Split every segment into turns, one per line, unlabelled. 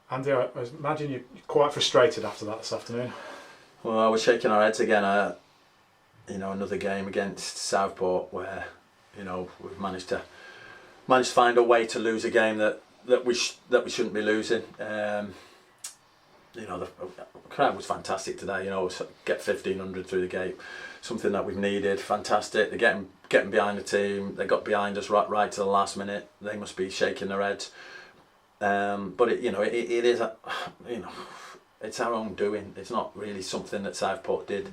Andy, I imagine you're quite frustrated after that this afternoon.
Well, we're shaking our heads again. Another game against Southport where, we've managed to find a way to lose a game that we shouldn't be losing. The crowd was fantastic today. Get 1,500 through the gate, something that we've needed. Fantastic. They're getting behind the team. They got behind us right to the last minute. They must be shaking their heads. But it is it's our own doing. It's not really something that Southport did.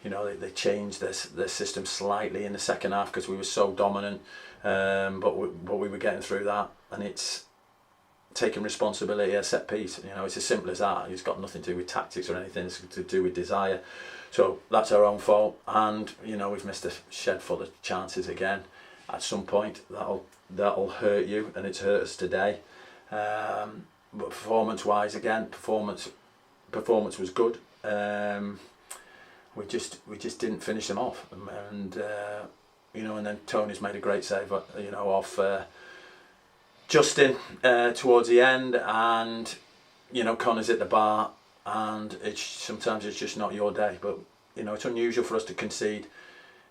They changed their system slightly in the second half because we were so dominant. But we were getting through that, and it's taking responsibility at set piece. It's as simple as that. It's got nothing to do with tactics or anything. It's to do with desire. So that's our own fault, and we've missed a shed full of chances again. At some point, that'll hurt you, and it's hurt us today. But performance-wise, again, performance was good. We just didn't finish them off, and and then Tony's made a great save, off Justin towards the end, and Connor's at the bar, and sometimes it's just not your day. But it's unusual for us to concede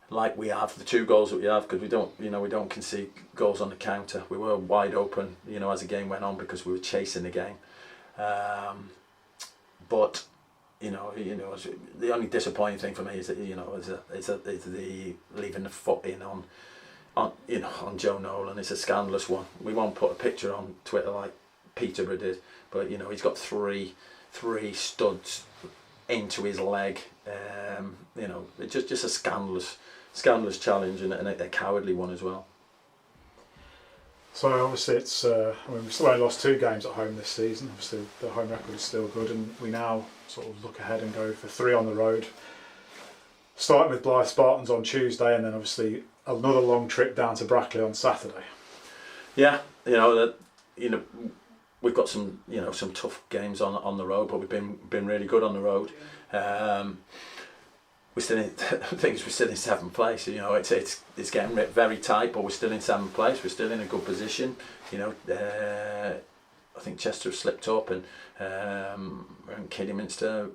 like we have the 2 goals that we have, because we don't concede goals on the counter. We were wide open, as the game went on, because we were chasing the game. But the only disappointing thing for me is that is the leaving the foot in on Joe Nolan. It's a scandalous one. We won't put a picture on Twitter like Peterborough did, but he's got three studs into his leg. It's just a scandalous challenge, and a cowardly one as well.
So obviously it's we've still only lost 2 games at home this season. Obviously the home record is still good, and we now sort of look ahead and go for 3 on the road, starting with Blyth Spartans on Tuesday, and then obviously another long trip down to Brackley on Saturday.
Yeah, we've got some some tough games on the road, but we've been really good on the road. We're still in, we're still in 7th place. It's getting very tight, but we're still in 7th place. We're still in a good position. I think Chester have slipped up, and Kidderminster,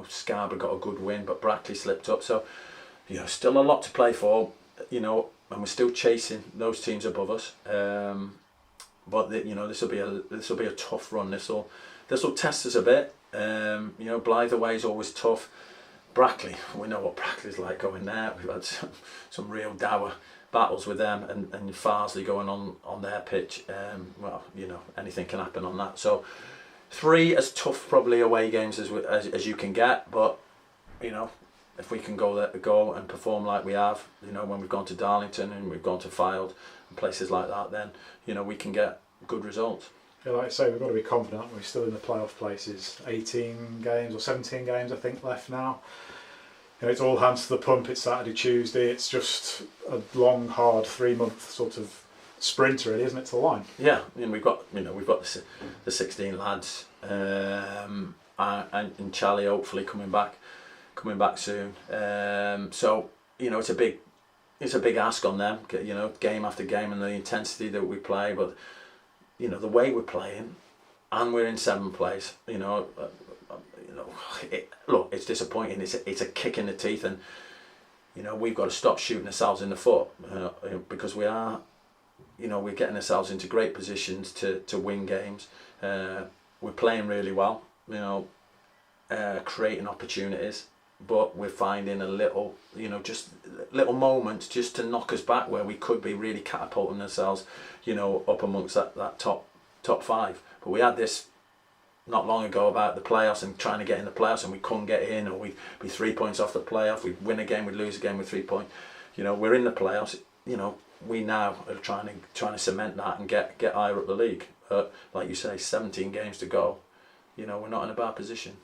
Scarborough got a good win, but Brackley slipped up. So, still a lot to play for. And we're still chasing those teams above us. But this will be a tough run. This will test us a bit. Blythe away is always tough. Brackley, we know what Brackley's like going there. We've had some real dour battles with them, and Farsley going on their pitch. Anything can happen on that. So 3 as tough probably away games as you can get, but if we can go and perform like we have, when we've gone to Darlington and we've gone to Fylde and places like that, then we can get good results.
Yeah, like I say, we've got to be confident. We're still in the playoff places. 18 games or 17 games, I think, left now. It's all hands to the pump. It's Saturday, Tuesday. It's just a long, hard 3-month sort of sprint, really, isn't it, to the line?
Yeah, and we've got the 16 lads, and Charlie hopefully coming back soon. So it's a big ask on them. Game after game, and the intensity that we play, but the way we're playing, and we're in 7th place. Look, it's disappointing. It's a kick in the teeth, and we've got to stop shooting ourselves in the foot, because we are, we're getting ourselves into great positions to win games. We're playing really well, creating opportunities, but we're finding a little, just little moments just to knock us back where we could be really catapulting ourselves, up amongst that top 5. But we had this not long ago about the playoffs and trying to get in the playoffs, and we couldn't get in, or we'd be 3 points off the playoff. We'd win a game, we'd lose a game with 3 points. We're in the playoffs. We now are trying to cement that and get higher up the league. Like you say, 17 games to go. We're not in a bad position.